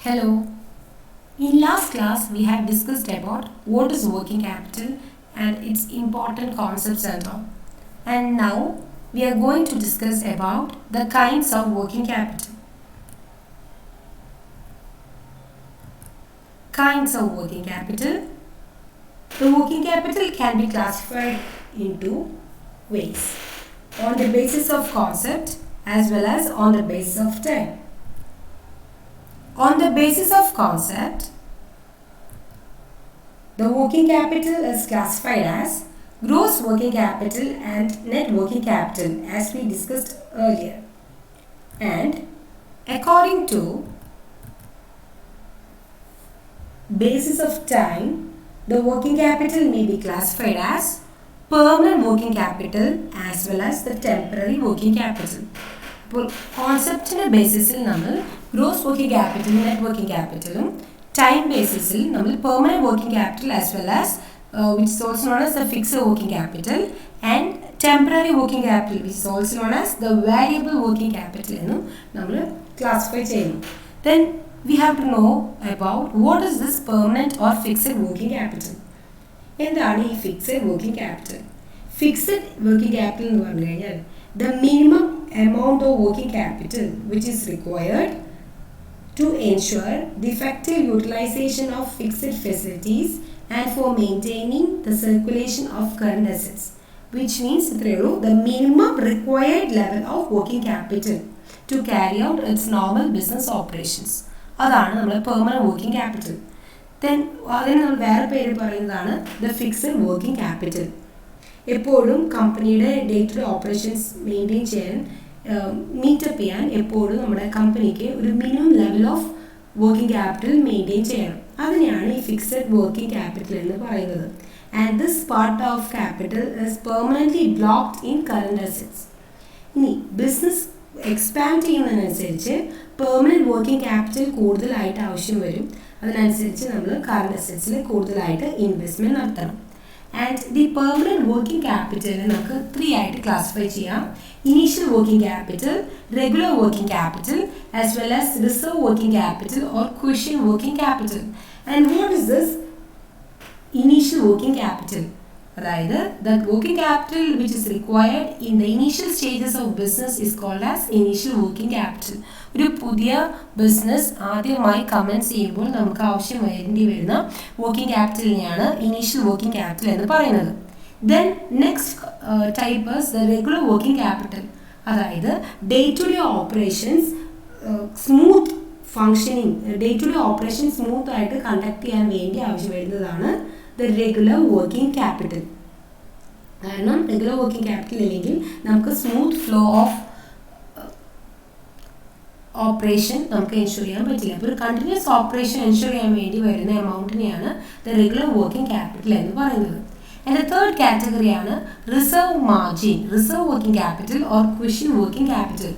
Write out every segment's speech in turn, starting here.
Hello. In last class, we have discussed about what is working capital and its important concepts and all. And now we are going to discuss about the kinds of working capital. Kinds of working capital. The working capital can be classified into ways on the basis of concept as well as on the basis of time. On the basis of concept, the working capital is classified as gross working capital and net working capital as we discussed earlier. And according to basis of time, the working capital may be classified as permanent working capital as well as the temporary working capital. അപ്പോൾ കോൺസെപ്റ്റിൻ്റെ ബേസിസിൽ നമ്മൾ gross working ക്യാപിറ്റലും net working ക്യാപിറ്റലും time ബേസിസിൽ നമ്മൾ permanent working capital as well as which is also known as the fixed working capital and temporary working capital which is also known as the variable working capital എന്നും നമ്മൾ classify ചെയ്യുന്നു. Then we have to know about what is this permanent or fixed working capital. എന്താണ് ഈ fixed working capital? Fixed working capital എന്ന് പറഞ്ഞു കഴിഞ്ഞാൽ the minimum amount of working capital which is required to ensure the effective utilization of fixed facilities and for maintaining the circulation of current assets, which means the minimum required level of working capital to carry out its normal business operations. അതാണ് നമ്മൾ permanent working capital. Then അതിന് നമ്മൾ വേറെ പേര് പറയുന്നതാണ് the fixed working capital. എപ്പോഴും കമ്പനിയുടെ day to day operations maintain ചെയ്യാൻ മീറ്റപ്പ് ചെയ്യാൻ എപ്പോഴും നമ്മുടെ കമ്പനിക്ക് ഒരു minimum level of working capital maintain ചെയ്യണം. അതിനെയാണ് ഈ ഫിക്സഡ് വർക്കിംഗ് ക്യാപിറ്റൽ എന്ന് പറയുന്നത്. And this part of capital is permanently blocked in current assets. ഇനി ബിസിനസ് എക്സ്പാൻഡ് ചെയ്യുന്നതിനനുസരിച്ച് പെർമനൻറ്റ് വർക്കിംഗ് ക്യാപിറ്റൽ കൂടുതലായിട്ട് ആവശ്യം വരും. അതിനനുസരിച്ച് നമ്മൾ കറണ്ട് അസറ്റ്സിൽ കൂടുതലായിട്ട് ഇൻവെസ്റ്റ്മെൻറ്റ് നടത്തണം. ആൻഡ് ദി പെർമനൻറ്റ് വർക്കിംഗ് ക്യാപിറ്റലിനെ നമുക്ക് 3 ആയിട്ട് ക്ലാസിഫൈ ചെയ്യാം. Initial working capital, regular working capital as well as reserve working capital or cushion working capital. And what is this initial working capital? അതായത് the working capital which is required in the initial stages of business is called as initial working capital. ഒരു പുതിയ business ആദ്യമായി comments ചെയ്യുമ്പോൾ നമുക്ക് ആവശ്യം വേണ്ടി വരുന്ന working ക്യാപിറ്റലിനെയാണ് ഇനീഷ്യൽ വർക്കിംഗ് ക്യാപിറ്റൽ എന്ന് പറയുന്നത്. Then next type is the regular working capital. അതായത് day to day operations smooth functioning, day to day operation smooth ആയിട്ട് കണ്ടക്ട് ചെയ്യാൻ വേണ്ടി ആവശ്യം വരുന്നതാണ് ദ റെഗുലർ വർക്കിംഗ് ക്യാപിറ്റൽ. കാരണം റെഗുലർ വർക്കിംഗ് ക്യാപിറ്റൽ ഇല്ലെങ്കിൽ നമുക്ക് സ്മൂത്ത് ഫ്ലോ ഓഫ് ഓപ്പറേഷൻ നമുക്ക് എൻഷുർ ചെയ്യാൻ പറ്റില്ല. അപ്പോൾ ഒരു കണ്ടിന്യൂസ് ഓപ്പറേഷൻ എൻഷുർ ചെയ്യാൻ വേണ്ടി വരുന്ന എമൗണ്ടിനെയാണ് ദ റെഗുലർ വർക്കിംഗ് ക്യാപിറ്റൽ എന്ന് പറയുന്നത്. ആൻഡ് ദ തേർഡ് കാറ്റഗറിയാണ് reserve margin, reserve working capital or cushion working capital.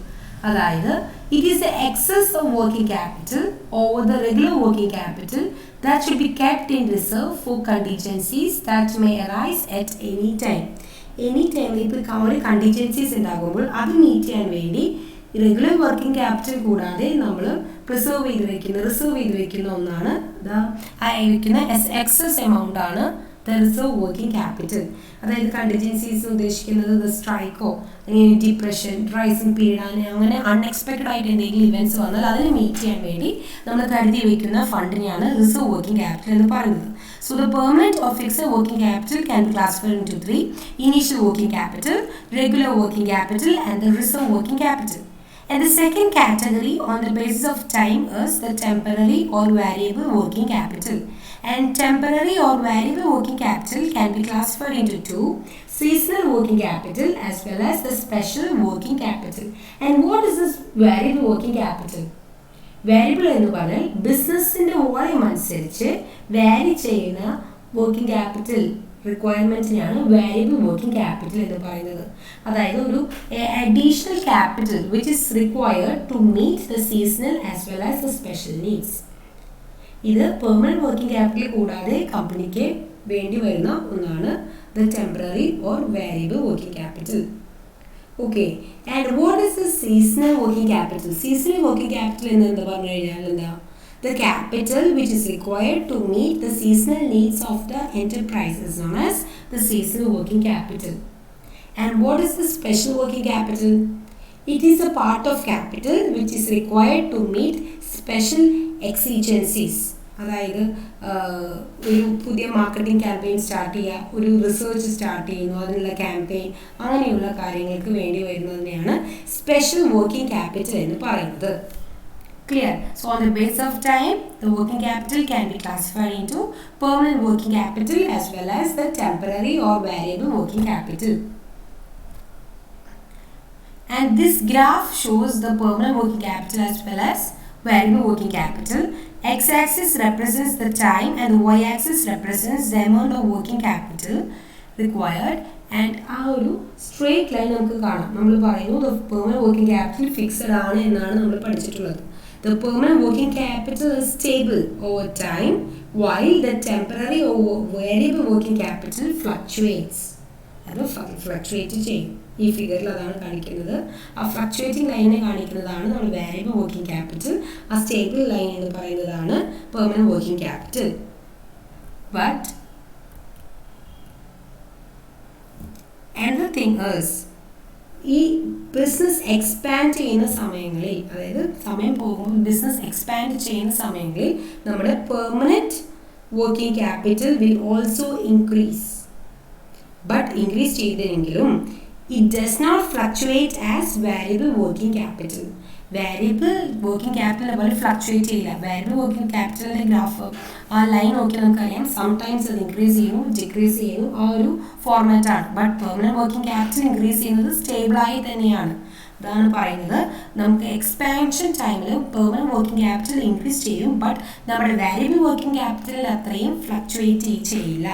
അതായത് it is the excess of working capital over the regular working capital that should be kept in reserve for contingencies that may arise at any time. Any time ഇപ്പോൾ contingencies ഉണ്ടാകുമ്പോൾ അത് meet ചെയ്യാൻ വേണ്ടി regular working capital കൂടാതെ നമ്മൾ reserve ചെയ്ത് വെക്കുന്ന ഒന്നാണ് വയ്ക്കുന്ന എക്സസ് എമൗണ്ട് ആണ് ദ റിസർവ് വർക്കിംഗ് ക്യാപിറ്റൽ. അതായത് കണ്ടിജൻസീസ് ഉദ്ദേശിക്കുന്നത് ദ സ്ട്രൈക്കോ അല്ലെങ്കിൽ ഡിപ്രഷൻ, റൈസിങ് പീരീഡ് അങ്ങനെ അൺഎക്സ്പെക്റ്റഡ് ആയിട്ട് എന്തെങ്കിലും ഇവൻറ്റ്സ് വന്നാൽ അതിന് മീറ്റ് ചെയ്യാൻ വേണ്ടി നമ്മൾ കരുതി വയ്ക്കുന്ന ഫണ്ടിനെയാണ് റിസർവ് വർക്കിംഗ് ക്യാപിറ്റൽ എന്ന് പറയുന്നത്. So the permanent or fixed working capital can be classified into 3: initial working capital, regular working capital and the reserve working capital. And the second category on the basis of time is the temporary or variable working capital. And temporary or variable working capital can be classified into 2: seasonal working capital as well as the special working capital. And what is this variable working capital? Variable എന്ന് പറഞ്ഞാൽ ബിസിനസ്സിൻ്റെ volume അനുസരിച്ച് vary ചെയ്യുന്ന working capital റിക്വയർമെൻറ്റിനെയാണ് variable working capital എന്ന് പറയുന്നത്. അതായത് ഒരു additional capital which is required to meet the seasonal as well as the special needs. ഇത് പെർമനൻറ്റ് വർക്കിംഗ് ക്യാപിറ്റൽ കൂടാതെ കമ്പനിക്ക് വേണ്ടി വരുന്ന ഒന്നാണ് the temporary or variable working capital. Okay, and what is the seasonal working capital? Seasonal working capital എന്ന് എന്താ പറഞ്ഞു കഴിഞ്ഞാൽ എന്താ The capital which is required to meet the seasonal needs of the enterprise is known as the seasonal working capital. And what is the special working capital? It is a part of capital which is required to meet special exigencies. അതായത് ഒരു പുതിയ marketing campaign start ചെയ്യുക, ഒരു research start ചെയ്യുന്നു, അതിനുള്ള campaign, അങ്ങനെയുള്ള കാര്യങ്ങൾക്ക് വേണ്ടി വരുന്നതിനെയാണ് സ്പെഷ്യൽ വർക്കിംഗ് ക്യാപിറ്റൽ എന്ന് പറയുന്നത്. Clear? So on the basis of time, the working capital can be classified into permanent working capital as well as the temporary or variable working capital. And this graph shows the permanent working capital as well as variable working capital. X-axis represents the time and the Y-axis represents the amount of working capital required. And ആ ഒരു straight line നമുക്ക് കാണാം. നമ്മൾ പറയുന്നു the permanent working capital fixed ആണ് എന്നാണ് നമ്മൾ പഠിച്ചിട്ടുള്ളത്. The permanent working capital is stable over time while the temporary or variable working capital fluctuates. അത് ഫ്ലക്ച്വേറ്റ് ചെയ്യും. ഈ ഫിഗറിൽ അതാണ് കാണിക്കുന്നത്. ആ ഫ്ലക്ച്വേറ്റിംഗ് ലൈനെ കാണിക്കുന്നതാണ് നമ്മൾ വാരിയബിൾ വർക്കിംഗ് ക്യാപിറ്റൽ. ആ സ്റ്റേബിൾ ലൈൻ എന്ന് പറയുന്നതാണ് permanent working capital. But another thing is ഈ ബിസിനസ് എക്സ്പാൻഡ് ചെയ്യുന്ന സമയങ്ങളിൽ, അതായത് സമയം പോകുമ്പോൾ ബിസിനസ് എക്സ്പാൻഡ് ചെയ്യുന്ന സമയങ്ങളിൽ നമ്മുടെ permanent working capital will also increase. But increase ചെയ്തെങ്കിലും it does not fluctuate as variable working capital. Variable working capital പോലെ ഫ്ലക്ച്വേറ്റ് ചെയ്യില്ല. variable working capitalന്റെ ഗ്രാഫ് ആ ലൈൻ നോക്കിയാൽ നമുക്കറിയാം സംടൈംസ് അത് ഇൻക്രീസ് ചെയ്യുന്നു, ഡിക്രീസ് ചെയ്യുന്നു, ആ ഒരു ഫോർമാറ്റാണ്. But permanent working capital increase ചെയ്യുന്നത് സ്റ്റേബിളായി തന്നെയാണ്. അതാണ് പറയുന്നത് നമുക്ക് എക്സ്പാൻഷൻ ടൈമിൽ പെർമനന്റ് വർക്കിംഗ് ക്യാപിറ്റൽ ഇൻക്രീസ് ചെയ്യും, ബട്ട് നമ്മുടെ വാരിയബിൾ വർക്കിംഗ് ക്യാപിറ്റലിൽ അത്രയും ഫ്ലക്ച്വേറ്റ് ചെയ്യില്ല.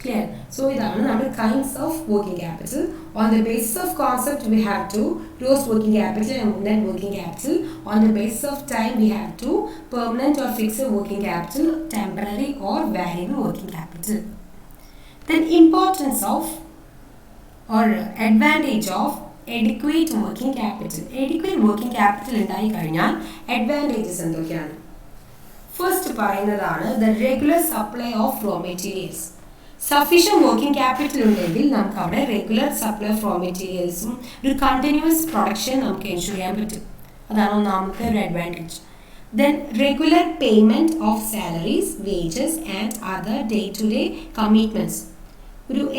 Clear? So ഇതാണ് നമ്മുടെ kinds of working capital. On the basis of concept we have to gross working capital and net working capital. On the basis of time we have to permanent or fixed working capital, temporary or variable working capital. Then importance of or advantage of adequate working capital. Adequate working capital ഉണ്ടായി കഴിഞ്ഞാൽ advantages എന്തൊക്കെയാണ്? First പറയുന്നതാണ് the regular supply of raw materials. Sufficient working capital ഉണ്ടെങ്കിൽ നമുക്ക് അവിടെ regular supply of raw മെറ്റീരിയൽസും ഒരു continuous production നമുക്ക് ensure ചെയ്യാൻ പറ്റും. അതാണ് ഒന്നാമത്തെ ഒരു advantage. Then regular payment of salaries, wages and other day to day commitments.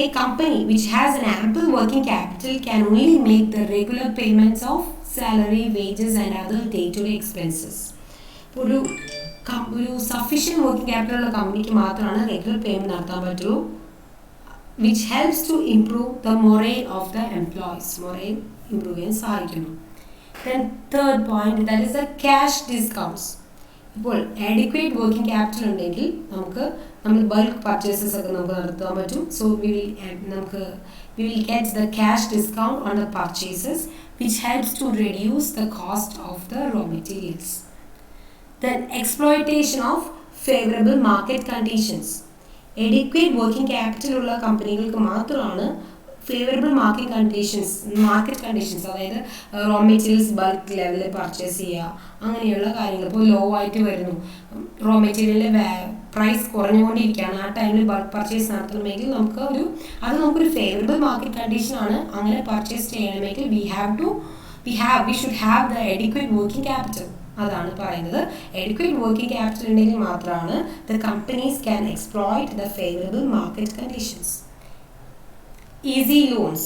A company which has an ample working capital can only make the regular payments of salary, wages and other day to day expenses. ഒരു sufficient working capital ഉള്ള കമ്പനിക്ക് മാത്രമാണ് regular payment നടത്താൻ പറ്റുള്ളൂ, which helps to improve the morale of the employees. Morale improve ചെയ്യാൻ സഹായിക്കുന്നു. Then third point, that is the cash discounts. ഇപ്പോൾ adequate working capital ഉണ്ടെങ്കിൽ നമ്മൾ ബൾക്ക് പർച്ചേസസ് ഒക്കെ നമുക്ക് നടത്താൻ പറ്റും. So we will get the cash discount on the purchases which helps to reduce the cost of the raw materials. Then exploitation of favorable market conditions. Adequate working capital ഉള്ള കമ്പനികൾക്ക് മാത്രമാണ് favourable market conditions, അതായത് raw materials bulk ലെവലിൽ purchase ചെയ്യുക, അങ്ങനെയുള്ള കാര്യങ്ങൾ. ഇപ്പോൾ law ആയിട്ട് വരുന്നു, റോ മെറ്റീരിയലിൻ്റെ പ്രൈസ് കുറഞ്ഞുകൊണ്ടിരിക്കുകയാണ്, ആ ടൈമിൽ ബൾക്ക് പർച്ചേസ് നടത്തണമെങ്കിൽ നമുക്കൊരു ഫേവറബിൾ മാർക്കറ്റ് കണ്ടീഷനാണ്. അങ്ങനെ പർച്ചേസ് ചെയ്യണമെങ്കിൽ we should have the adequate working capital. അതാണ് പറയുന്നത് adequate working capital ഉണ്ടെങ്കിൽ മാത്രമാണ് the companies can exploit the favorable market conditions. Easy loans.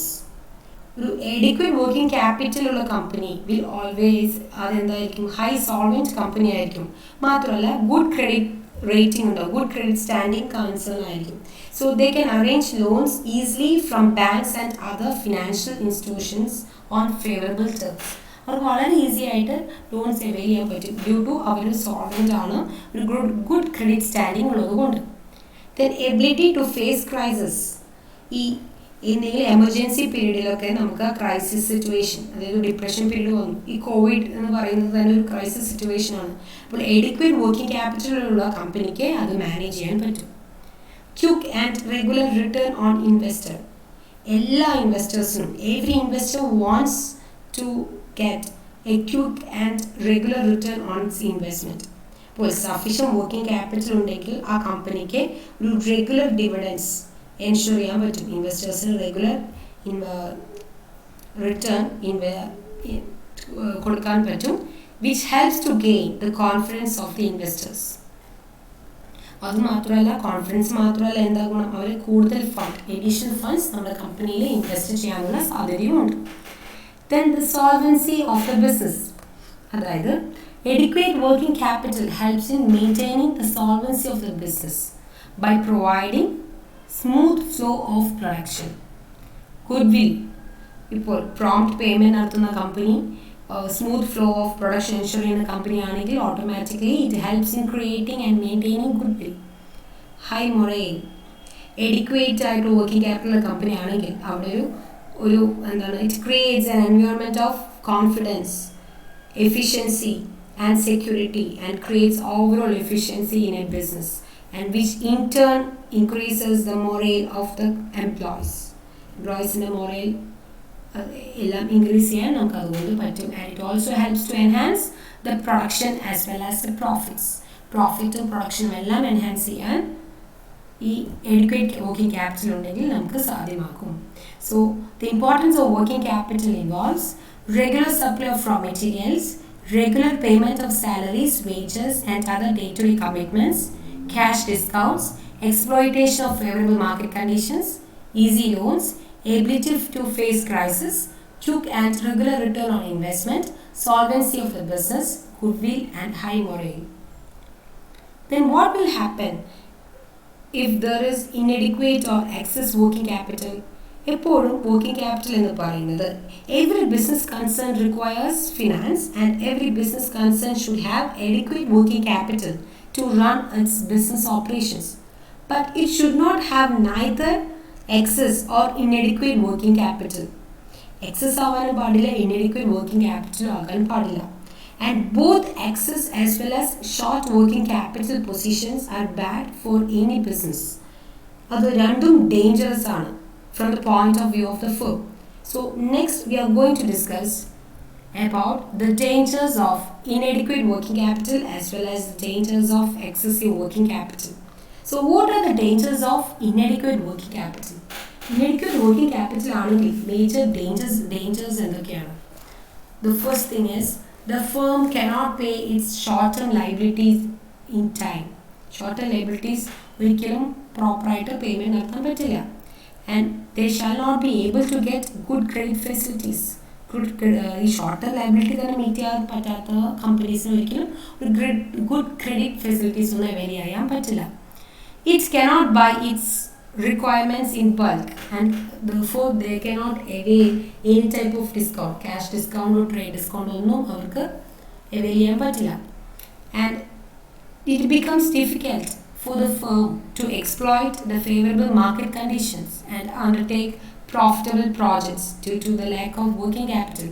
ഒരു adequate working capital ഉള്ള company will always അതെന്തായിരിക്കും, high solvent company ആയിരിക്കും. മാത്രമല്ല good credit rating ഉണ്ടോ, good credit standing concern ആയിരിക്കും. So they can arrange loans easily from banks and other financial institutions on favorable terms. അത് വളരെ easy ആയിട്ട് loans avail ചെയ്യാൻ പറ്റും due to our solvent ആണ്, ഒരു ഗുഡ് ക്രെഡിറ്റ് സ്റ്റാൻഡിങ് ഉള്ളത് കൊണ്ട്. Then ability to face crisis. ഈ എന്തെങ്കിലും എമർജൻസി പീരീഡിലൊക്കെ നമുക്ക് ക്രൈസിസ് സിറ്റുവേഷൻ, അതായത് ഡിപ്രഷൻ പീരീഡ് വന്നു, ഈ കോവിഡ് എന്ന് പറയുന്നത് തന്നെ ഒരു ക്രൈസിസ് സിറ്റുവേഷൻ ആണ്. അപ്പോൾ എഡിക്വേറ്റ് വർക്കിംഗ് ക്യാപിറ്റലുള്ള കമ്പനിക്ക് അത് മാനേജ് ചെയ്യാൻ പറ്റും. Quick and regular return on investor. എല്ലാ ഇൻവെസ്റ്റേഴ്സിനും, every investor wants to get a quick and regular return on its investment. അപ്പോൾ സഫീഷ്യൻറ്റ് വർക്കിംഗ് ക്യാപിറ്റൽ ഉണ്ടെങ്കിൽ ആ കമ്പനിക്ക് ഒരു റെഗുലർ ഡിവിഡൻസ് എൻഷുർ ചെയ്യാൻ പറ്റും, ഇൻവെസ്റ്റേഴ്സിന് റെഗുലർ റിട്ടേൺ കൊടുക്കാൻ പറ്റും, which helps to gain the confidence of the investors. അത് മാത്രമല്ല, കോൺഫിഡൻസ് മാത്രമല്ല, എന്താ ഗുണം, അവർ കൂടുതൽ എഡീഷണൽ ഫണ്ട്സ് നമ്മുടെ കമ്പനിയിൽ ഇൻവെസ്റ്റ് ചെയ്യാനുള്ള സാധ്യതയുമുണ്ട്. Then the solvency of the business, അതായത് adequate working capital helps in maintaining the solvency of the business by providing smooth flow of production. Goodwill, ഇപ്പോൾ prompt payment നടത്തുന്ന company, smooth flow of production ensure ചെയ്യുന്ന company ആണെങ്കിൽ automatically it helps in creating and maintaining goodwill. High morale, adequate ആയിട്ട് working capital company ആണെങ്കിൽ അവിടെ ഒരു എന്താണ്, it creates an environment of confidence, efficiency and security, and creates overall efficiency in a business, and which in turn increases the morale of the employees. Employees in the morale എല്ലാം increase ചെയ്യാൻ നമുക്ക് അതുകൊണ്ട് പറ്റും. And it also helps to enhance the production as well as the profits. പ്രോഫിറ്റും പ്രൊഡക്ഷനും എല്ലാം enhance ചെയ്യാൻ ഈ adequate working capital ഉണ്ടെങ്കിൽ നമുക്ക് സാധ്യമാക്കും. So the importance of working capital involves regular supply of raw materials, regular payment of salaries, wages, and other day-to-day commitments, cash discounts, exploitation of favorable market conditions, easy loans, ability to face crisis, quick and regular return on investment, solvency of the business, goodwill, and high morale. Then what will happen if there is inadequate or excess working capital? എപ്പോഴും working capital എന്ന് പറയുന്നത് every business concern requires finance and every business concern should have adequate working capital to run its business operations, but it should not have neither excess or inadequate working capital. Excess ആവാനും പാടില്ല, inadequate working capital ആകാൻ പാടില്ല. And both excess as well as short working capital positions are bad for any business. അത് രണ്ടും dangerous ആണ് from the point of view of the firm. So next we are going to discuss about the dangers of inadequate working capital as well as the dangers of excessive working capital. So what are the dangers of inadequate working capital? Inadequate working capital ആണെങ്കിൽ major dangers എന്തൊക്കെയാണ്? The first thing is the firm cannot pay its short-term liabilities in time. Short-term liabilities ഒരിക്കലും പ്രോപ്പറായിട്ട് payment നടത്താൻ പറ്റില്ല. And they shall not be able to get good credit facilities. ഈ short term liability തന്നെ meet ചെയ്യാൻ പറ്റാത്ത കമ്പനീസിന് ഒരിക്കലും ഒരു ഗുഡ് ക്രെഡിറ്റ് ഫെസിലിറ്റീസ് ഒന്നും അവൈൽ ചെയ്യാൻ പറ്റില്ല. It cannot buy its requirements in bulk, and therefore they cannot avail any type of discount, cash discount or trade discount ഒന്നും അവർക്ക് avail ചെയ്യാൻ പറ്റില്ല. And it becomes difficult for the firm to exploit the favorable market conditions and undertake profitable projects due to the lack of working capital.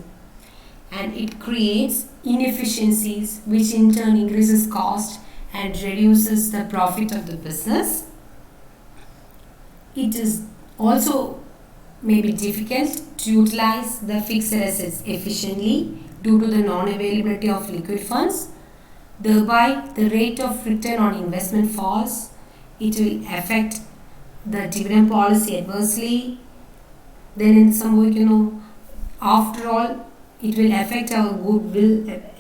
And it creates inefficiencies which in turn increases cost and reduces the profit of the business. It is also may be difficult to utilize the fixed assets efficiently due to the non-availability of liquid funds. Thereby, the rate of return on investment falls. It will affect the dividend policy adversely. Then in some way, after all, it will affect our goodwill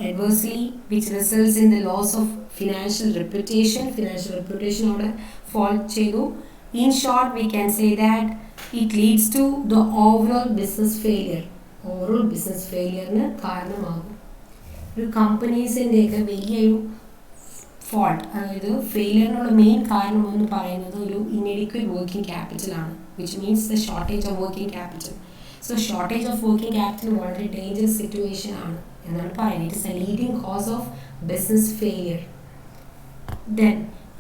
adversely, which results in the loss of financial reputation. Financial reputation order fall chedu. In short, we can say that it leads to the overall business failure. Overall business failure ne കാരണമാകും. ഒരു കമ്പനീസിൻ്റെയൊക്കെ വലിയൊരു fault, അതായത് ഫെയിലിയറിനുള്ള main കാരണം എന്ന് പറയുന്നത് ഒരു inadequate working ക്യാപിറ്റലാണ്, which means the shortage of working capital. So shortage of working capital വളരെ ഡേഞ്ചറസ് സിറ്റുവേഷൻ ആണ് എന്നാണ് പറയുന്നത്. It is a leading cause of business failure. Then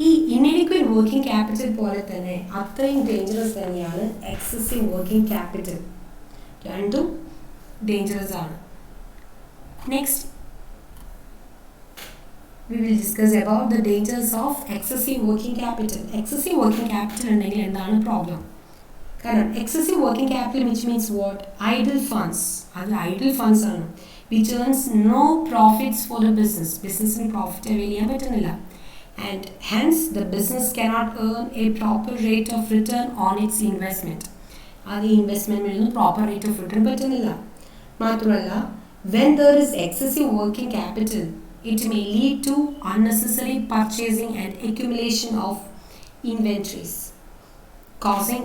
ഈ ഇൻഎഡിക്വേറ്റ് വർക്കിംഗ് ക്യാപിറ്റൽ പോലെ തന്നെ അത്രയും ഡേഞ്ചറസ് തന്നെയാണ് എക്സസീവ് വർക്കിംഗ് ക്യാപിറ്റൽ. രണ്ടും ഡേഞ്ചറസ് ആണ്. Next we will discuss about the dangers of excessive working capital. Excessive working capital ഉണ്ടെങ്കിൽ എന്താണ് problem? കാരണം excessive working capital which means what? Idle funds. അത് idle funds ആണ്. which earns no profits for the business. Business in profit avail ചെയ്യാൻ പറ്റുന്നില്ല. And hence the business cannot earn a proper rate of return on its investment. അത് ഇൻവെസ്റ്റ്മെൻറ്റിൽ നിന്ന് proper rate of return പറ്റുന്നില്ല. മാത്രമല്ല, when there is excessive working capital, it may lead to unnecessary purchasing and accumulation of inventories, causing,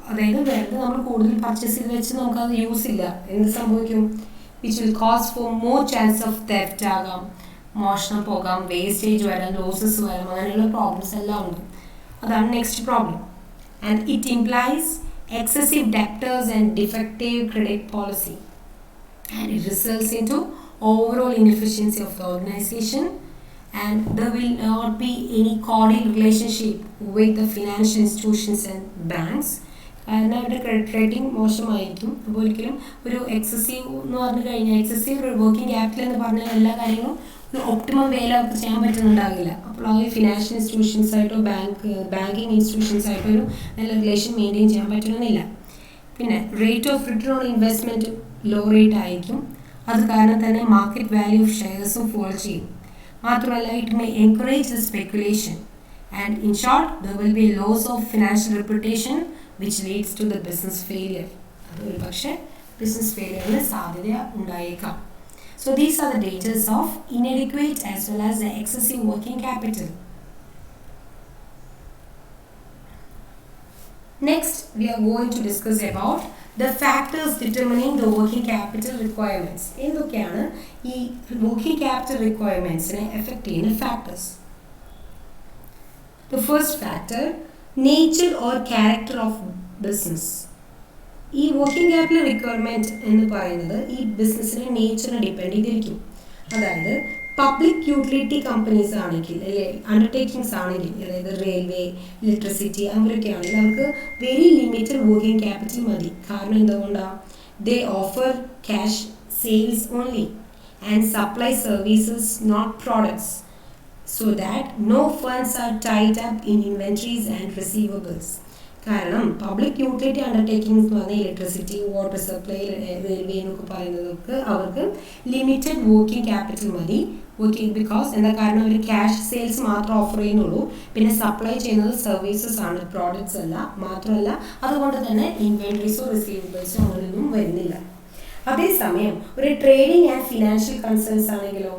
അതായത് വെറുതെ നമ്മൾ കൂടുതൽ purchase ചെയ്ത് വെച്ച് നമുക്കത് യൂസ് ഇല്ല, എന്ത് സംഭവിക്കും? Which will cause for more chance of theft ആകാം, മോഷണം പോകാം, വേസ്റ്റേജ് വരാം, ലോസസ് വരാം, അങ്ങനെയുള്ള പ്രോബ്ലംസ് എല്ലാം ഉണ്ട്. അതാണ് next problem. And it implies excessive debtors and defective credit policy, and it results into overall inefficiency of the organization, and there will not be any cordial relationship with the financial institutions and banks. കാരണം അവരുടെ credit rating മോശമായിരിക്കും. അപ്പോൾ ഒരിക്കലും ഒരു excessive എന്ന് പറഞ്ഞു കഴിഞ്ഞാൽ, excessive working capital എന്ന് പറഞ്ഞാൽ എല്ലാ കാര്യങ്ങളും ഒരു ഒപ്റ്റിമം വേല അവർക്ക് ചെയ്യാൻ പറ്റുന്നുണ്ടാകില്ല. അപ്പോൾ ആ ഫിനാൻഷ്യൽ ഇൻസ്റ്റിറ്റ്യൂഷൻസ് ആയിട്ടോ ബാങ്കിങ് ഇൻസ്റ്റിറ്റ്യൂഷൻസ് ആയിട്ടോ ഒരു നല്ല റിലേഷൻ മെയിൻറ്റെയിൻ ചെയ്യാൻ പറ്റണമെന്നില്ല. പിന്നെ rate of return on investment low rate ആയിരിക്കും. അത് കാരണം തന്നെ മാർക്കറ്റ് വാല്യൂ ഓഫ് ഷെയർസും ഫോൾ ചെയ്യും. മാത്രമല്ല, it may encourage the speculation, and in short there will be loss of financial reputation which leads to the business failure. അത് ഒരു പക്ഷേ ബിസിനസ് ഫെയിലിയറിന് സാധ്യത ഉണ്ടായേക്കാം. So these are the dangers of inadequate as well as the excessive working capital. Next, we are going to discuss about the factors determining the working capital requirements. എന്തൊക്കെയാണ് ഈ working capital requirements-നെ affect ചെയ്യുന്ന factors? The first factor, nature or character of business. ഈ working capital requirement എന്ന് പറയുന്നത് ഈ ബിസിനസ്സിൻ്റെ നേച്ചറിനെ depend ചെയ്തിരിക്കും. അതായത് പബ്ലിക് യൂട്ടിലിറ്റി കമ്പനീസ് ആണെങ്കിൽ, അണ്ടർടേക്കിങ്സ് ആണെങ്കിൽ, അതായത് റെയിൽവേ, ഇലക്ട്രിസിറ്റി, അവരൊക്കെ ആണെങ്കിൽ അവർക്ക് വെരി ലിമിറ്റഡ് വർക്കിംഗ് ക്യാപിറ്റൽ മതി. കാരണം എന്തുകൊണ്ടാണ്? They offer cash sales only and supply services not products, so that no funds are tied up in inventories and receivables. കാരണം പബ്ലിക് യൂട്ടിലിറ്റി അണ്ടർടേക്കിംഗ്സ് എന്ന് പറഞ്ഞാൽ ഇലക്ട്രിസിറ്റി, വാട്ടർ സപ്ലൈ, റെയിൽവേ എന്നൊക്കെ പറയുന്നതൊക്കെ അവർക്ക് limited working capital മതി. Because എന്താ കാരണം അവർ cash sales മാത്രം ഓഫർ ചെയ്യുന്നുള്ളൂ, പിന്നെ സപ്ലൈ ചെയ്യുന്നത് സർവീസസ് ആണ്, പ്രോഡക്ട്സ് അല്ല. മാത്രമല്ല, അതുകൊണ്ട് തന്നെ ഇൻവെൻട്രീസോ റിസീവബിൾസോ അങ്ങനെയൊന്നും വരുന്നില്ല. അതേസമയം ഒരു ട്രേഡിംഗ് ആൻഡ് ഫിനാൻഷ്യൽ കൺസേൺസ് ആണെങ്കിലോ,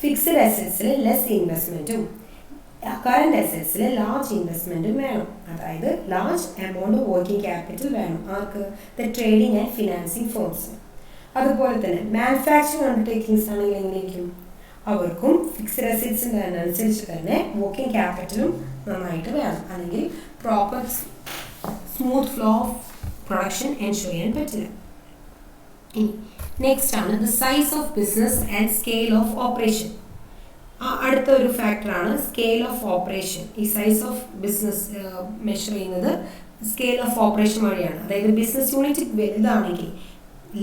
ഫിക്സഡ് അസറ്റ്സിൽ ലെസ് ഇൻവെസ്റ്റ്മെൻറ്റും കറണ്ട് അസറ്റ്സിൽ ലാർജ് ഇൻവെസ്റ്റ്മെൻറ്റും വേണം. അതായത് large amount of working capital വേണം ആർക്ക്? ദ ട്രേഡിംഗ് ആൻഡ് ഫിനാൻസിങ് ഫേംസിന്. അതുപോലെ തന്നെ മാനുഫാക്ചറിങ് അണ്ടർടേക്കിങ്സ് ആണെങ്കിൽ എങ്ങനെയിരിക്കും? അവർക്കും ഫിക്സഡ് അസറ്റ്സിൻ്റെ അനുസരിച്ച് തന്നെ വർക്കിംഗ് ക്യാപിറ്റലും നന്നായിട്ട് വേണം, അല്ലെങ്കിൽ proper smooth flow of production ensure ചെയ്യാൻ പറ്റില്ല. ഇനി നെക്സ്റ്റ് ആണ് the size of business and scale of operation. അടുത്ത ഒരു ഫാക്ടറാണ് സ്കെയിൽ ഓഫ് ഓപ്പറേഷൻ. ഈ സൈസ് ഓഫ് ബിസിനസ് മെഷർ ചെയ്യുന്നത് സ്കെയിൽ ഓഫ് ഓപ്പറേഷൻ വഴിയാണ്. അതായത് ബിസിനസ് യൂണിറ്റ് വലുതാണെങ്കിൽ,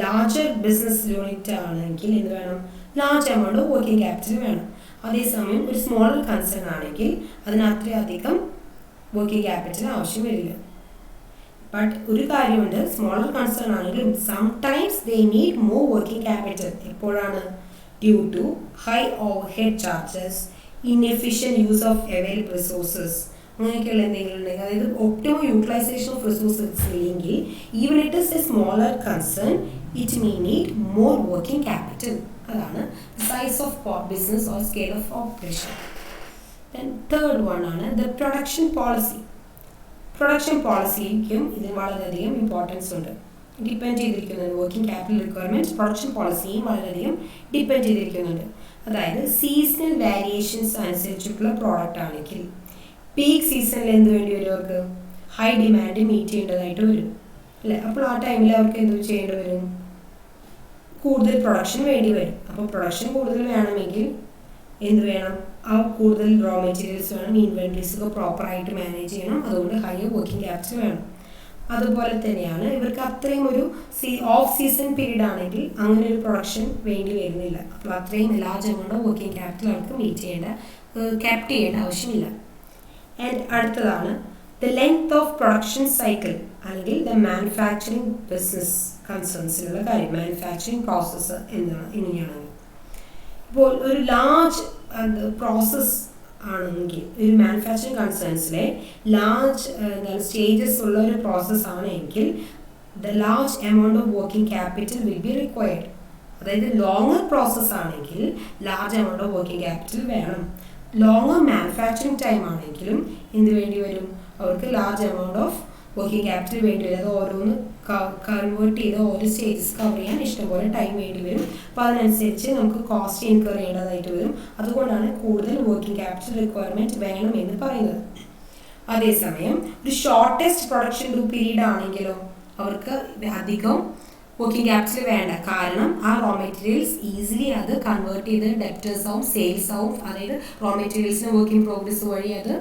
ലാർജർ ബിസിനസ് യൂണിറ്റ് ആണെങ്കിൽ എന്ത് വേണം? Large amount of working capital വേണം. അതേസമയം ഒരു സ്മോളർ കൺസേൺ ആണെങ്കിൽ അതിന് അത്രയധികം വർക്കിംഗ് ക്യാപിറ്റൽ ആവശ്യം വരില്ല. ബട്ട് ഒരു കാര്യമുണ്ട്, സ്മോളർ കൺസേൺ ആണെങ്കിലും sometimes they need more working capital. എപ്പോഴാണ്? Due to high overhead charges, inefficient use of available resources, അങ്ങനെയൊക്കെയുള്ള എന്തെങ്കിലും ഉണ്ടെങ്കിൽ, അതായത് ഒപ്റ്റിമം യൂട്ടിലൈസേഷൻ ഓഫ് റിസോഴ്സസ് ഇല്ലെങ്കിൽ even it is a smaller concern it may need more working capital. അതാണ് size of business or scale of operation. Then third one ആണ് the production policy. Production പോളിസിക്കും ഇതിന് വളരെയധികം ഇമ്പോർട്ടൻസ് ഉണ്ട്, depend ചെയ്തിരിക്കുന്നുണ്ട്. Working capital requirement production പോളിസിയും വളരെയധികം depend ചെയ്തിരിക്കുന്നുണ്ട്. അതായത് seasonal variations അനുസരിച്ചിട്ടുള്ള പ്രോഡക്റ്റ് ആണെങ്കിൽ പീക്ക് സീസണിൽ എന്ത് വേണ്ടി വരും? അവർക്ക് ഹൈ ഡിമാൻഡ് മീറ്റ് ചെയ്യേണ്ടതായിട്ട് വരും അല്ലേ? അപ്പോൾ ആ ടൈമിൽ അവർക്ക് എന്ത് ചെയ്യേണ്ടി വരും? കൂടുതൽ പ്രൊഡക്ഷൻ വേണ്ടി വരും. അപ്പോൾ പ്രൊഡക്ഷൻ കൂടുതൽ വേണമെങ്കിൽ എന്ത് വേണം? ആ കൂടുതൽ റോ മെറ്റീരിയൽസ് വേണം, ഇൻവെൻട്രീസ് ഒക്കെ പ്രോപ്പറായിട്ട് മാനേജ് ചെയ്യണം. അതുകൊണ്ട് ഹയർ വർക്കിംഗ് ക്യാപിറ്റൽ വേണം. അതുപോലെ തന്നെയാണ് ഇവർക്ക് അത്രയും ഒരു ഓഫ് സീസൺ പീരീഡ് ആണെങ്കിൽ അങ്ങനെ ഒരു പ്രൊഡക്ഷൻ വേണ്ടി വരുന്നില്ല. അപ്പോൾ അത്രയും large amount of working capital അവർക്ക് ക്യാപ്റ്റ് ചെയ്യേണ്ട ആവശ്യമില്ല. ആൻഡ് അടുത്തതാണ് the length of production cycle അല്ലെങ്കിൽ ദ മാനുഫാക്ചറിങ് ബിസിനസ് കൺസേൺസിലുള്ള കാര്യം, മാനുഫാക്ചറിങ് പ്രോസസ്സ് ഇങ്ങനെയാണ്. ഇപ്പോൾ ഒരു ലാർജ് പ്രോസസ് ആണെങ്കിൽ, ഒരു മാനുഫാക്ചറിങ് കൺസേൺസിലെ ലാർജ് സ്റ്റേജസ് ഉള്ള ഒരു പ്രോസസ് ആണെങ്കിൽ the large amount of working capital will be required. അതായത് ലോങ്ങർ പ്രോസസ് ആണെങ്കിൽ large amount of working capital വേണം. ലോങ്ങർ മാനുഫാക്ചറിങ് ടൈം ആണെങ്കിലും എന്ത് വേണ്ടി വരും? അവർക്ക് large amount of working capital വേണ്ടി വരും. അത് ഓരോന്ന് കൺവേർട്ട് ചെയ്ത് ഓരോ സ്റ്റേജസ് കവർ ചെയ്യാൻ ഇഷ്ടംപോലെ ടൈം വേണ്ടി വരും. അപ്പോൾ അതിനനുസരിച്ച് നമുക്ക് കോസ്റ്റ് ഇൻകർ ചെയ്യേണ്ടതായിട്ട് വരും. അതുകൊണ്ടാണ് കൂടുതൽ വർക്കിംഗ് ക്യാപിറ്റൽ റിക്വയർമെൻറ്റ് വേണം എന്ന് പറയുന്നത്. അതേസമയം ഒരു ഷോർട്ടസ്റ്റ് പ്രൊഡക്ഷൻ പീരീഡ് ആണെങ്കിലോ അവർക്ക് അധികം വർക്കിംഗ് ക്യാപിറ്റൽ വേണ്ട. കാരണം ആ റോ മെറ്റീരിയൽസ് ഈസിലി അത് കൺവേർട്ട് ചെയ്ത് ഡെപ്റ്റേഴ്സ് ആവും, സെയിൽസ് ആവും. അതായത് റോ മെറ്റീരിയൽസിന് വർക്ക് ഇൻ പ്രോഗ്രസ് വഴി അത്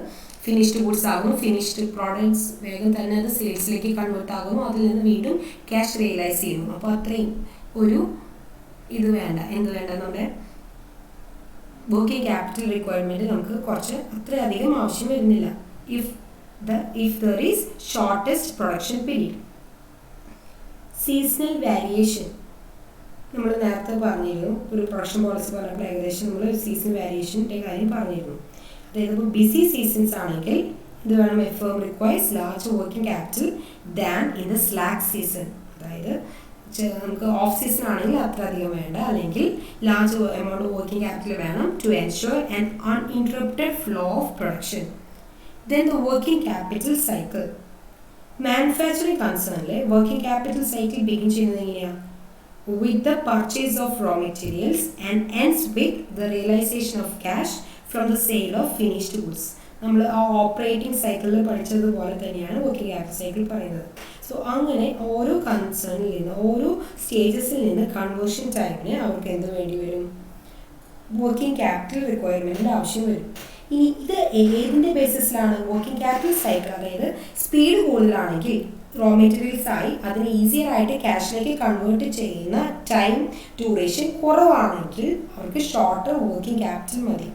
ഫിനിഷ്ഡ് ഗുഡ്സ് ആകും. ഫിനിഷ്ഡ് പ്രോഡക്ട്സ് വേഗം തന്നെ അത് സെയിൽസിലേക്ക് കൺവേർട്ട് ആകുന്നു. അതിൽ നിന്ന് വീണ്ടും ക്യാഷ് റിയലൈസ് ചെയ്യുന്നു. അപ്പോൾ അത്രയും ഒരു ഇത് വേണ്ട. എന്ത് വേണ്ട? നമ്മുടെ വർക്കിംഗ് ക്യാപിറ്റൽ റിക്വയർമെൻറ്റ് നമുക്ക് കുറച്ച് അത്രയധികം ആവശ്യം വരുന്നില്ല if there is shortest production period. Seasonal variation നമ്മൾ നേരത്തെ പറഞ്ഞിരുന്നു. ഒരു പ്രൊഡക്ഷൻ പോളിസി പറഞ്ഞപ്പോൾ ഏകദേശം നമ്മൾ സീസണൽ വേരിയേഷൻ്റെ കാര്യം പറഞ്ഞിരുന്നു. അതായത് ഇപ്പോൾ ബിസി സീസൺസ് ആണെങ്കിൽ ഇത് വേണം, a firm requires large working capital than in the slack season. അതായത് നമുക്ക് ഓഫ് സീസൺ ആണെങ്കിൽ അത്ര അധികം വേണ്ട, അല്ലെങ്കിൽ large amount of working capital വേണം to ensure an uninterrupted flow of production. Then the working capital cycle. Manufacturing കൺസേണിലെ working capital cycle begin ചെയ്യുന്നത് എങ്ങനെയാണ്? With the purchase of raw materials and ends with the realisation of cash from the sale of finished goods. നമ്മൾ ആ operating സൈക്കിളിൽ പഠിച്ചതുപോലെ തന്നെയാണ് working capital cycle പറയുന്നത്. So അങ്ങനെ ഓരോ കൺസേണിൽ നിന്ന്, ഓരോ സ്റ്റേജസിൽ നിന്ന് കൺവേർഷൻ ടൈമിന് അവർക്ക് എന്ത് വേണ്ടി വരും? വർക്കിംഗ് ക്യാപിറ്റൽ റിക്വയർമെൻറ്റിൻ്റെ ആവശ്യം വരും. ഇനി ഇത് ഏതിൻ്റെ ബേസിസിലാണ്? Working capital cycle. അതായത് സ്പീഡ് കൂടുതലാണെങ്കിൽ റോ മെറ്റീരിയൽസ് ആയി അതിനെ ഈസിയർ ആയിട്ട് ക്യാഷിലേക്ക് കൺവേർട്ട് ചെയ്യുന്ന ടൈം ഡ്യൂറേഷൻ കുറവാണെങ്കിൽ അവർക്ക് ഷോർട്ടർ വർക്കിംഗ് ക്യാപിറ്റൽ മതി.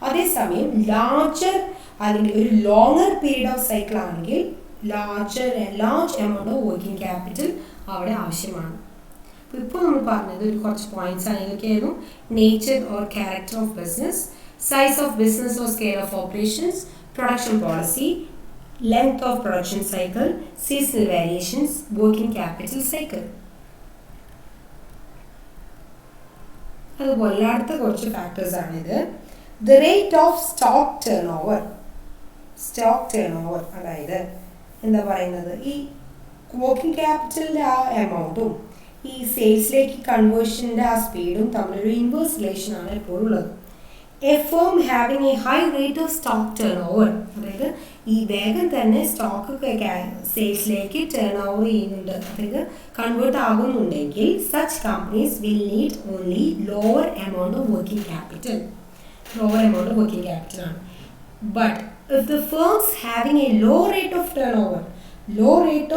അതേസമയം ലാർജർ അല്ലെങ്കിൽ ഒരു ലോങ്ങർ പീരീഡ് ഓഫ് സൈക്കിൾ ആണെങ്കിൽ large amount of working capital അവിടെ ആവശ്യമാണ്. അപ്പോൾ ഇപ്പോൾ നമ്മൾ പറഞ്ഞത് ഒരു കുറച്ച് പോയിന്റ്സ് ആണ്. ഇതൊക്കെയായിരുന്നു nature or character of business, size of business or scale of operations, production policy, length of production cycle, seasonal variations, working capital cycle. അതുപോലെ അടുത്ത കുറച്ച് ഫാക്ടേഴ്സ് ആണിത്. The rate of stock turn over. അതായത് എന്താ പറയുന്നത്, ഈ വർക്കിംഗ് ക്യാപിറ്റലിൻ്റെ ആ എമൗണ്ടും ഈ സെയിൽസിലേക്ക് കൺവേർഷൻ്റെ ആ സ്പീഡും തമ്മിലൊരു ഇൻവേഴ്സ് റിലേഷൻ ആണ് എപ്പോഴും ഉള്ളത്. A firm having A high rate of stock turn over. അതായത് ഈ വേഗം തന്നെ സ്റ്റോക്ക് സെയിൽസിലേക്ക് ടേൺ ഓവർ ചെയ്യുന്നുണ്ട്, അതായത് കൺവേർട്ട് ആകുന്നുണ്ടെങ്കിൽ such companies will need only lower amount of working capital. ആണ്. But if the firms having a low rate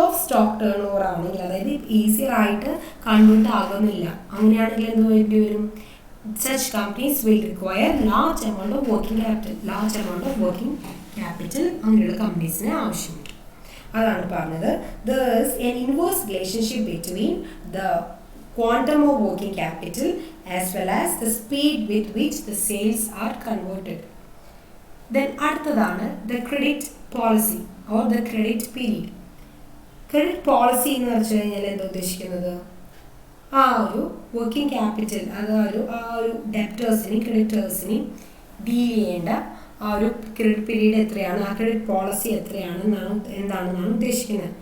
of stock turn over ആണെങ്കിൽ, അതായത് ഈസിയർ ആയിട്ട് കൺവേർട്ട് ആകുന്നില്ല, അങ്ങനെയാണെങ്കിൽ എന്ത് വേണ്ടി വരും? Such companies will require large amount of working capital അങ്ങനെയുള്ള കമ്പനീസിന് ആവശ്യമുണ്ട്. അതാണ് പറഞ്ഞത്. There is an inverse relationship between the quantum of working capital as well as the speed with which the sales are converted. Then അടുത്തതാണ് the credit policy or the credit period. Credit policy എന്ന് വെച്ച് കഴിഞ്ഞാൽ എന്താ ഉദ്ദേശിക്കുന്നത്? ആ ഒരു working capital, ആ ഒരു ഡെപ്റ്റേഴ്സിനെയും ക്രെഡിറ്റേഴ്സിനെയും ഡീൽ ചെയ്യേണ്ട ആ ഒരു ക്രെഡിറ്റ് പീരീഡ് എത്രയാണ്, ആ ക്രെഡിറ്റ് പോളിസി എന്താണെന്നാണ് ഉദ്ദേശിക്കുന്നത്.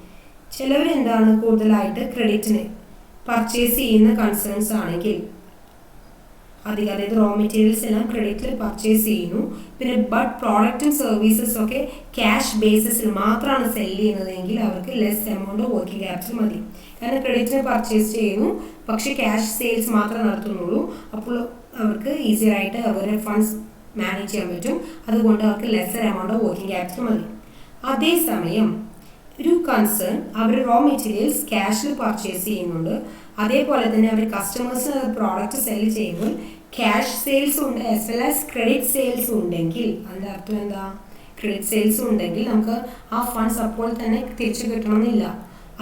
ചിലവർ എന്താണ് കൂടുതലായിട്ട് ക്രെഡിറ്റിന് പർച്ചേസ് ചെയ്യുന്ന കൺസേൺസ് ആണെങ്കിൽ അതായത് റോ മെറ്റീരിയൽസ് എല്ലാം ക്രെഡിറ്റിൽ പർച്ചേസ് ചെയ്യുന്നു, പിന്നെ ബട്ട് പ്രോഡക്റ്റും സർവീസസും ഒക്കെ ക്യാഷ് ബേസിസിൽ മാത്രമാണ് സെല് ചെയ്യുന്നതെങ്കിൽ അവർക്ക് less amount of working capital മതി. കാരണം ക്രെഡിറ്റിന് പർച്ചേസ് ചെയ്യുന്നു പക്ഷേ ക്യാഷ് സെയിൽസ് മാത്രമേ നടത്തുന്നുള്ളൂ. അപ്പോൾ അവർക്ക് ഈസിയായിട്ട് അവരുടെ ഫണ്ട്സ് മാനേജ് ചെയ്യാൻ പറ്റും. അതുകൊണ്ട് അവർക്ക് lesser amount of working capital മതി. അതേസമയം ഒരു കൺസേൺ അവർ റോ മെറ്റീരിയൽസ് ക്യാഷിൽ പർച്ചേസ് ചെയ്യുന്നുണ്ട്, അതേപോലെ തന്നെ അവർ കസ്റ്റമേഴ്സിന് പ്രോഡക്റ്റ് സെല് ചെയ്യുമ്പോൾ ക്യാഷ് സെയിൽസ് ഉണ്ട് as well as credit sales ഉണ്ടെങ്കിൽ അതിൻ്റെ അർത്ഥം എന്താ? ക്രെഡിറ്റ് സെയിൽസും ഉണ്ടെങ്കിൽ നമുക്ക് ആ ഫണ്ട്സ് അപ്പോൾ തന്നെ തിരിച്ചു കിട്ടണമെന്നില്ല.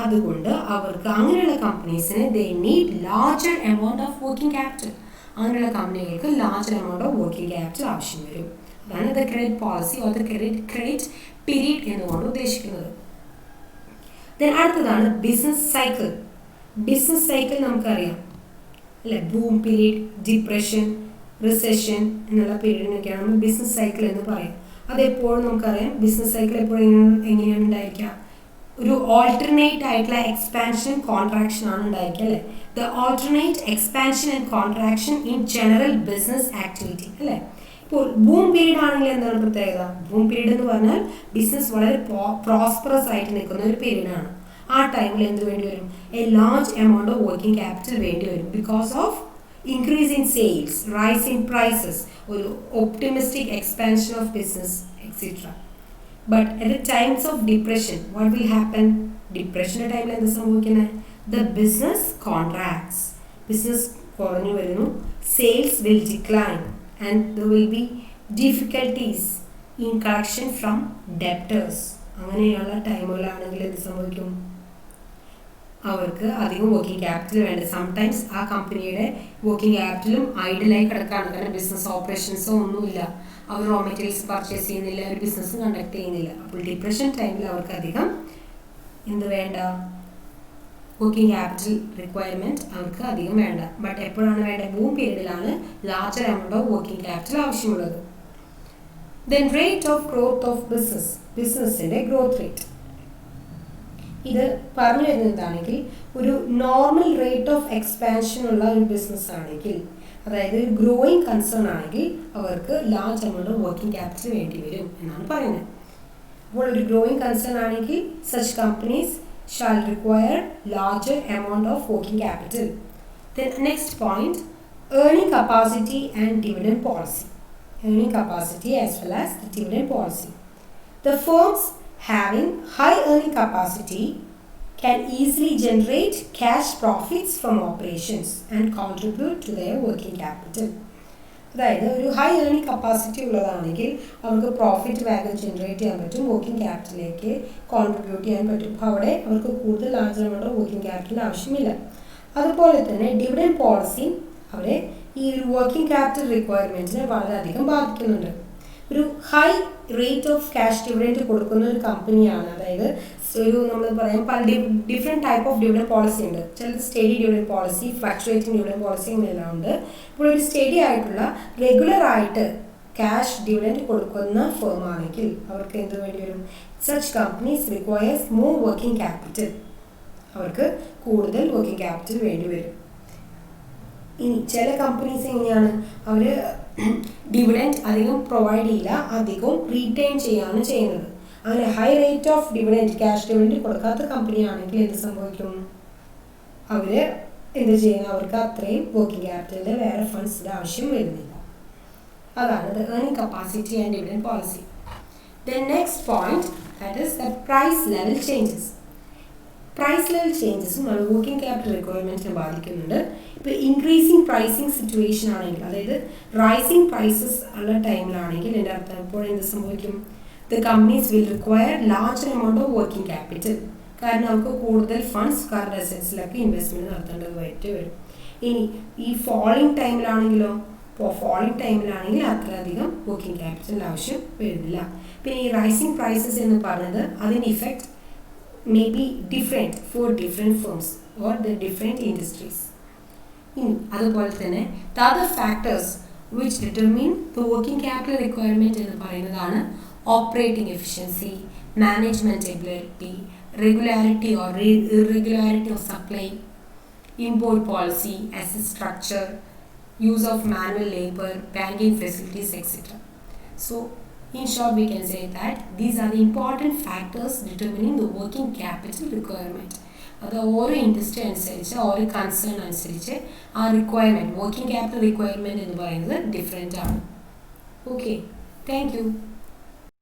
അതുകൊണ്ട് അവർക്ക് അങ്ങനെയുള്ള കമ്പനീസിന് they need larger amount of working capital. അങ്ങനെയുള്ള കമ്പനികൾക്ക് larger amount of working capital ആവശ്യം വരും. അതാണ് the credit policy or the credit period എന്നുകൊണ്ട് ഉദ്ദേശിക്കുന്നത്. ദെൻ അടുത്തതാണ് ബിസിനസ് സൈക്കിൾ. ബിസിനസ് സൈക്കിൾ നമുക്കറിയാം അല്ലെ, ബൂം പീരീഡ്, ഡിപ്രഷൻ, റിസെഷൻ എന്നുള്ള പീരീഡിനൊക്കെയാണ് നമ്മൾ ബിസിനസ് സൈക്കിൾ എന്ന് പറയും. അതെപ്പോഴും നമുക്കറിയാം ബിസിനസ് സൈക്കിൾ എപ്പോഴും എങ്ങനെയാണ് ഉണ്ടായിരിക്കുക, ഒരു ഓൾട്ടർനേറ്റ് ആയിട്ടുള്ള എക്സ്പാൻഷൻ കോൺട്രാക്ഷൻ ആണ് ഉണ്ടായിരിക്കുക അല്ലേ. The alternate expansion and contraction in general business activity അല്ലേ. ഇപ്പോൾ ബൂം പീരീഡ് ആണെങ്കിൽ എന്താണ് പ്രത്യേകത? ബൂം പീരീഡ് എന്ന് പറഞ്ഞാൽ ബിസിനസ് വളരെ പ്രോസ്പെറസ് ആയിട്ട് നിൽക്കുന്ന ഒരു പീരീഡാണ്. ആ ടൈമിൽ എന്ത് വേണ്ടി വരും? A large amount of working capital വേണ്ടി വരും because of increase in sales, rise in prices, or optimistic expansion of business, etc. But at the times of depression, what will happen? Depression time എന്ത് സംഭവിക്കുന്നത്? The business contracts. Business കുറഞ്ഞു വരുന്നു, sales will decline and there will be difficulties in collection from debtors. അങ്ങനെയുള്ള ടൈമുകളാണെങ്കിൽ എന്ത് സംഭവിക്കും? അവർക്ക് അധികം working capital വേണ്ട. സംടൈംസ് ആ കമ്പനിയുടെ വർക്കിംഗ് ക്യാപിറ്റലും ഐഡിലായി കിടക്കുകയാണ്. കാരണം ബിസിനസ് ഓപ്പറേഷൻസോ ഒന്നുമില്ല, അവർ റോ മെറ്റീരിയൽസ് പർച്ചേസ് ചെയ്യുന്നില്ല, ഒരു ബിസിനസ് കണ്ടക്ട് ചെയ്യുന്നില്ല. അപ്പോൾ ഡിപ്രഷൻ ടൈമിൽ അവർക്ക് അധികം എന്ത് വേണ്ട? വർക്കിംഗ് ക്യാപിറ്റൽ റിക്വയർമെൻറ്റ് അവർക്ക് അധികം വേണ്ട. ബട്ട് എപ്പോഴാണ് വേണ്ടത്? ബൂം പീരീഡിലാണ് larger amount of working capital ആവശ്യമുള്ളത്. Then rate of growth of ബിസിനസ്സിൻ്റെ ഗ്രോത്ത് റേറ്റ്. ഇത് പറഞ്ഞു വരുന്നത് എന്താണെങ്കിൽ, ഒരു നോർമൽ റേറ്റ് ഓഫ് എക്സ്പാൻഷൻ ഉള്ള ഒരു ബിസിനസ് ആണെങ്കിൽ, അതായത് ഒരു ഗ്രോയിങ് കൺസേൺ ആണെങ്കിൽ അവർക്ക് large amount of working capital വേണ്ടി വരും എന്നാണ് പറയുന്നത്. അപ്പോൾ ഒരു ഗ്രോയിങ് കൺസേൺ ആണെങ്കിൽ such companies shall require larger amount of working capital. Then next point, earning capacity and dividend policy. Earning capacity as well as the dividend policy. The firms having high earning capacity can easily generate cash profits from operations and contribute to their working capital. അതായത് ഒരു high earning capacity ഉള്ളതാണെങ്കിൽ അവർക്ക് profit വേഗം generate ചെയ്യാൻ പറ്റും, working ക്യാപിറ്റലിലേക്ക് contribute ചെയ്യാൻ പറ്റും. അപ്പോൾ അവിടെ അവർക്ക് കൂടുതൽ large amount of working capital ആവശ്യമില്ല. അതുപോലെ തന്നെ ഡിവിഡൻഡ് പോളിസി അവരെ ഈ ഒരു വർക്കിംഗ് ക്യാപിറ്റൽ റിക്വയർമെൻറ്റിനെ വളരെയധികം ബാധിക്കുന്നുണ്ട്. ഒരു high rate of cash dividend കൊടുക്കുന്ന ഒരു കമ്പനിയാണ്, അതായത് ഒരു നമ്മൾ പറയാം പല different type of dividend policy ഉണ്ട്. ചിലത് study dividend policy, fluctuating dividend policy ഇങ്ങനെയെല്ലാം ഉണ്ട്. ഇപ്പോൾ ഒരു സ്റ്റഡി ആയിട്ടുള്ള റെഗുലർ ആയിട്ട് ക്യാഷ് ഡിവിഡൻറ്റ് കൊടുക്കുന്ന ഫേം ആണെങ്കിൽ അവർക്ക് എന്ത് വേണ്ടി വരും? Such companies requires more working capital. അവർക്ക് കൂടുതൽ വർക്കിംഗ് ക്യാപിറ്റൽ വേണ്ടി വരും. ഇനി ചില കമ്പനീസ് എങ്ങനെയാണ്, അവർ ഡിവിഡൻറ്റ് അധികം പ്രൊവൈഡ് ചെയ്യില്ല, അധികം റീറ്റെയിൻ ചെയ്യാണ് ചെയ്യുന്നത്. അങ്ങനെ high rate of dividend, cash dividend കൊടുക്കാത്ത കമ്പനി ആണെങ്കിൽ എന്ത് സംഭവിക്കും? അവർ എന്ത് ചെയ്യുന്നത്? അവർക്ക് അത്രയും വർക്കിംഗ് ക്യാപിറ്റലിൻ്റെ വേറെ ഫണ്ട്സിൻ്റെ ആവശ്യം വരുന്നില്ല. അതാണ് the earning capacity and dividend policy. Then next point, that is the price level changes. Price level ചേഞ്ചസും നമ്മുടെ വർക്കിംഗ് ക്യാപിറ്റൽ റിക്വയർമെൻറ്റിനെ ബാധിക്കുന്നുണ്ട്. ഇപ്പോൾ ഇൻക്രീസിങ് പ്രൈസിങ് സിറ്റുവേഷൻ ആണെങ്കിൽ, അതായത് റൈസിങ് പ്രൈസസ് ഉള്ള ടൈമിലാണെങ്കിൽ എൻ്റെ അർത്ഥം ഇപ്പോൾ എന്ത് സംഭവിക്കും? The companies will require larger amount of working capital. കാരണം നമുക്ക് കൂടുതൽ ഫണ്ട്സ് കറണ്ട് അസറ്റ്സിലൊക്കെ ഇൻവെസ്റ്റ്മെൻറ്റ് നടത്തേണ്ടതായിട്ട് വരും. ഇനി ഈ ഫോളിങ് ടൈമിലാണെങ്കിലോ, ഇപ്പോൾ ഫോളിങ് ടൈമിലാണെങ്കിൽ അത്രയധികം വർക്കിംഗ് ക്യാപിറ്റൽ ആവശ്യം വരുന്നില്ല. പിന്നെ ഈ റൈസിങ് പ്രൈസസ് എന്ന് പറയുന്നത് അതിൻ്റെ effect may be different for different firms or the different industries. അതുപോലെ തന്നെ the other factors which determine the working capital requirement എന്ന് പറയുന്നതാണ് operating efficiency, management ability, regularity or irregularity of supply, import policy, asset structure, use of manual labor, banking facilities, etc. So in short, we can say that these are the important factors determining the working capital requirement. അത് ഓരോ industry അനുസരിച്ച് ഓരോ concern അനുസരിച്ച് ആ requirement, working capital requirement എന്ന് പറയുന്നത് different ആണ്. Okay, thank you.